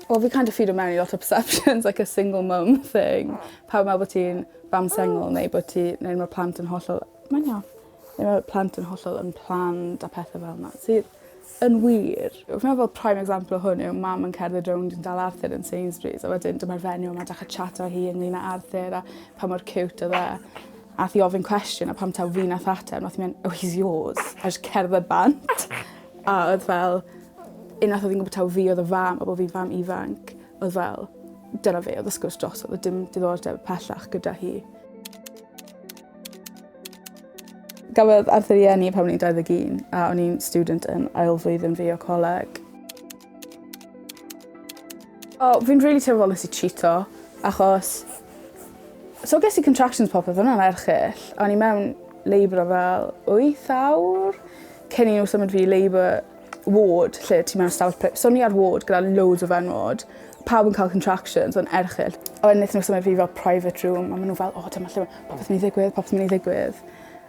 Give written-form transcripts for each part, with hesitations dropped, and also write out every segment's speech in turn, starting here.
Well, fi kind of feed mewn I lot of perceptions, like a single mum thing. Pawb meddwl bod ti'n Mam Sengl neu mae'r plant yn hollol... Mae'n iawn. Neu mae'r plant yn hollol yn plant a pethau fel yna. Sydd yn wir. Fi'n meddwl prime example o hwn yw mam yn cerdded rownd yn dal Arthur yn Sainsbury's a wedyn dyma'r fenyw yma dechrau chat o hi ynglyn â Arthur a pa mor cute o dde. A thi ofyn cwestiwn a pam taw fi nath ateb, nath i'n mynd, oh, he's yours. A just cerdded bant. A oedd fel, unwaith oedd hi'n gwybod taw fi oedd y fam, a bod fi'n fam ifanc, oedd fel, dyna fe, oedd y sgwrs dros, oedd dim diddordeb pellach gyda hi. Gafodd Arthur i eni pan o'n i'n 21, a o'n i'n student yn ail flwyddyn fi o coleg. Fi'n really teimlo fel nes i cheato, achos... So ges i contractions popeth, hwnna'n erchyll. O'n i mewn labour o fel 8 awr. Cyn i nhw symud fi labour ward, lle ti mewn stafell prip. So ni ar ward gyda loads o fenwod. Pawb yn cael contractions, o'n erchyll. A wedyn wnaethon nhw symud fi fel private room, a maen nhw fel, dyma lle, popeth mynd i ddigwydd.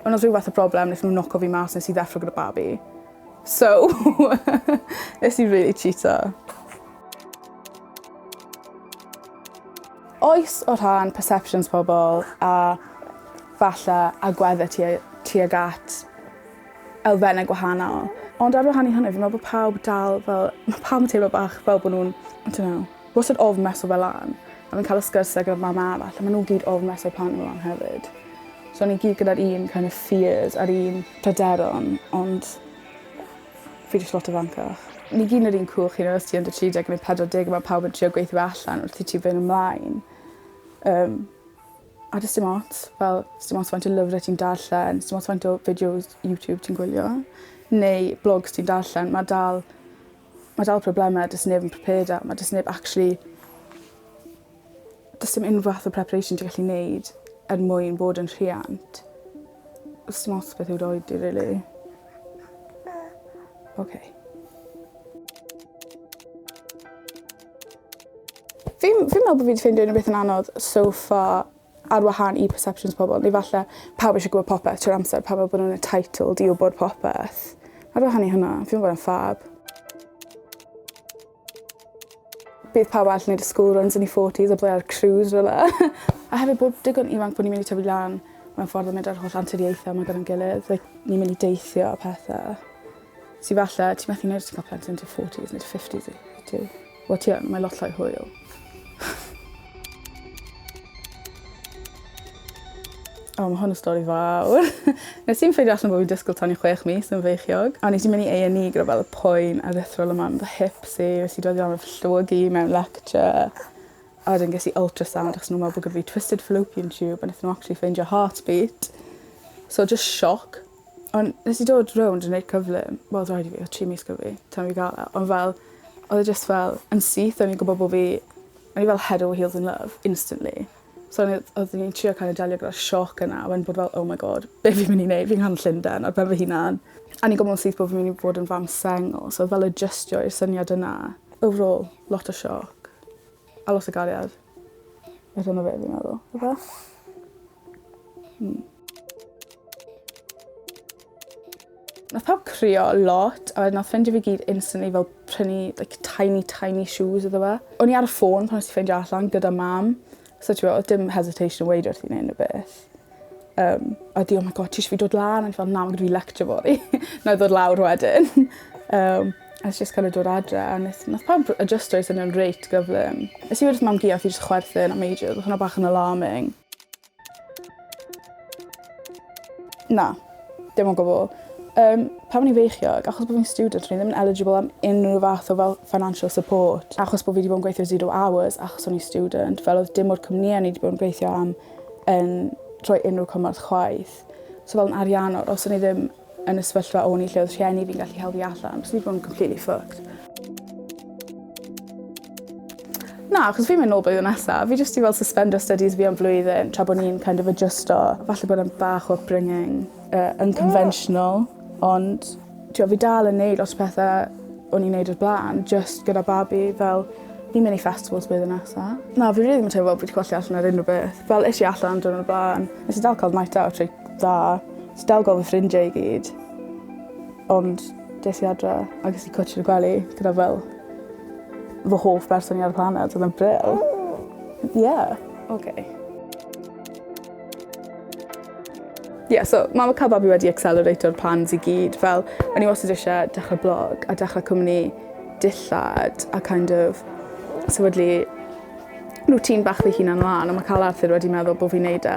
Ond oedd rhyw fath o broblem, wnaethon nhw noco fi mas nes i ddeffro gyda babi. So, nes i really cheato. Oes o rhan perceptions pobl a falle agweddau tuag at elfennau gwahanol. Ond ar wahân i hynny, fi'n meddwl bod pawb dal fel... Mae pawb yn teimlo bach fel bod nhw'n... I don't know. Wastod ofn meso fel lan. A fi'n cael y sgyrsau gyda'r mam arall. A maen nhw gyd ofn meso plant nhw lan hefyd. So ni gyd gyda'r un kind of fears a'r un pryderon. Ond fi jyst lot o fancach. Ni gyd yn yr un cwch, os ti yn dy 30 neu 40, mae pawb yn trio gweithio allan wrth i ti fynd ymlaen. A jyst dim ots. Fel, dim ots faint o lyfrau ti'n darllen, dim ots faint o fideos YouTube ti'n gwylio. Neu blogs ti'n darllen, mae dal problemau, dys neb yn prepared. Mae dys neb actually... Dys dim unrhyw fath o preparation ti'n gallu neud er mwyn bod yn rhiant. Dys dim ots beth yw'r oedi, really. OK. Fi'n meddwl bod fi wedi ffeindio unrhyw beth yn anodd so far ar wahân i perceptions pobl. Neu falle pawb eisiau gwybod popeth trwy'r amser, pawb meddwl bod nhw'n entitled i wybod popeth. Ar wahân i hynna, fi'n bod yn fab. Bydd pawb all yn neud y school runs yn ei 40s a ble ar cruise rhywle. A hefyd bod digon ifanc bod ni'n mynd i tyfu lan mewn ffordd o mynd ar holl anturiaethau yma gyda'n gilydd. Like, ni'n mynd i deithio a pethau. Si falle, ti'n methu neud ti'n cael plentyn yn dy 40s neu 50s i ti. Wel ti yn, mae lot llai hwyl. Mae hwn yn stori fawr. Nes i'n ffeindio allan bod fi'n disgwyl tan i 6 mis yn feichiog. A nes i'n mynd i A&E gyda fel y poen a ddithrol yma am fy hips i. Nes i dod i am y llwygi mewn lecture. A wedyn ges i ultrasound achos nhw'n meddwl bod gyda fi twisted fallopian tube a nes nhw actually ffeindio heartbeat. So just shock. Ond nes i dod rownd yn neud cyflym. Wel, rhaid i fi, o 3 mis gyda fi, tan fi gael e. Ond fel, oedd e just fel yn syth, o'n i'n gwybod bod fi... O'n i fel head over heels in love, instantly. So oedd ni'n trio cael ei delio gyda'r sioc yna, a wedyn bod fel, oh my god, be fi'n mynd i wneud? Fi'n nghanol Llundain ar ben fy hunan. A ni'n gwybod sydd bod fi'n mynd i fod yn fam sengl, so fel adjustio i'r syniad yna. Overall, lot o sioc. A lot o gariad. Fe dyna fe fi'n meddwl. Yfe? Nath pawb crio lot, a wedyn nath ffeindio fi gyd instantly fel prynu like, tiny shoes iddo fe. O'n i ar y ffôn pan nes i ffeindio allan gyda mam. So ti'n oedd dim hesitation weid wrth i wneud y beth. A di, oh my god, ti eisiau fi dod lan? A ni fel, na, mae gyda fi lecture fori. Na i ddod lawr wedyn. A it's just kind of dod adre. A nath pawb adjustio i syniad reit gyflym. Nes i wedi mam gi a fi jyst chwerthin am ages. Oedd hwnna bach yn alarming. Na, dim o'n gwbl. Pan o'n i feichiog, achos bod fi'n student, ni ddim yn eligible am unrhyw fath o fel financial support. Achos bod fi wedi bod yn gweithio 0 hours, achos o'n i student, fel oedd dim o'r cwmnïau ni wedi bod yn gweithio am yn rhoi unrhyw cymorth chwaith. So fel yn ariannol, os o'n i ddim yn y sefyllfa o'n i lle oedd rhieni fi'n gallu helpu allan, so ni wedi bod yn completely fucked. Na, achos fi'n mynd nôl blwyddyn nesaf, fi jyst i fel suspendo studies fi am blwyddyn, tra bod ni'n kind of adjusto. Falle bod yn bach o upbringing unconventional. Ond, fi dal yn neud lot o pethau o'n i'n neud o'r blaen, just gyda babi, fel ni'n mynd i festivals blwyddyn nesaf. Na, fi rili ddim yn teimlo bod wedi colli allan ar unrhyw beth. Fel eisiau allan dyn o'r blaen. Nes i dal cael night out reit dda. Nes i dal gael fy ffrindiau i gyd. Ond, des i adre, a ges i cwtch i'r gwely gyda fel fy hoff berson i ar y planed, oedd yn bril. Yeah, okay. Yeah, so mam a cael babi wedi accelerato'r plans i gyd. Fel, o'n i wastad eisiau dechrau blog a dechrau cwmni dillad a kind of sefydlu routine bach fi hunan lan. A mae cael Arthur wedi meddwl bod fi'n neud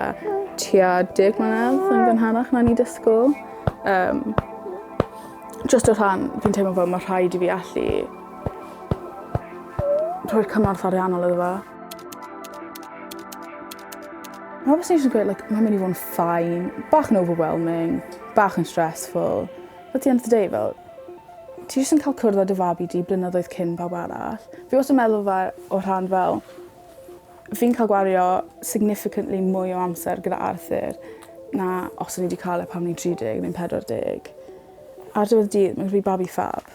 tua 10 mlynedd yn gynharach na ni disgwyl. Just o rhan, fi'n teimlo fel mae rhaid i fi allu rhoi'r cymorth ariannol iddo fe. Mae beth sy'n eisiau gweud, mae'n mynd i fod yn fine, bach yn overwhelming, bach yn stressful. But at the end of the day, fel, ti jyst yn cael cwrdd â dy fabi di blynyddoedd cyn pawb arall. Fi wastad yn meddwl o rhan fel, fi'n cael gwario significantly mwy o amser gyda Arthur na os o'n i wedi cael pan ni'n 30 neu'n 40. Ar diwedd dydd, mae'n rhy babi ffab.